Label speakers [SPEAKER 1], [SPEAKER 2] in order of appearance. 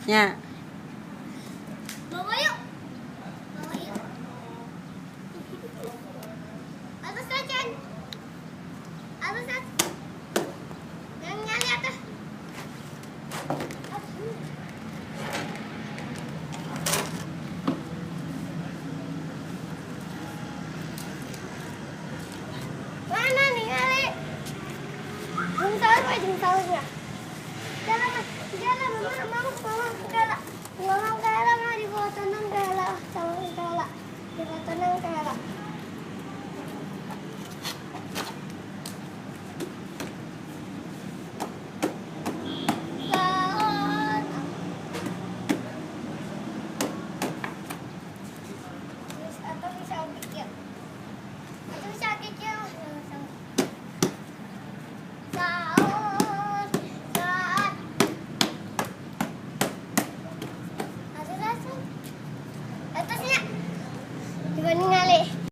[SPEAKER 1] Ya.
[SPEAKER 2] Bawa yuk. Bawa yuk. Atas aja. Atas aja. Yang nyali atas. Mana nih nyali? Jengsalnya. Jalan, jalan, mama kala nggak dibawa tenang kala, sama kala, dibawa tenang kala. Atau bisa kecil, atau bisa kecil. Atasnya dibanding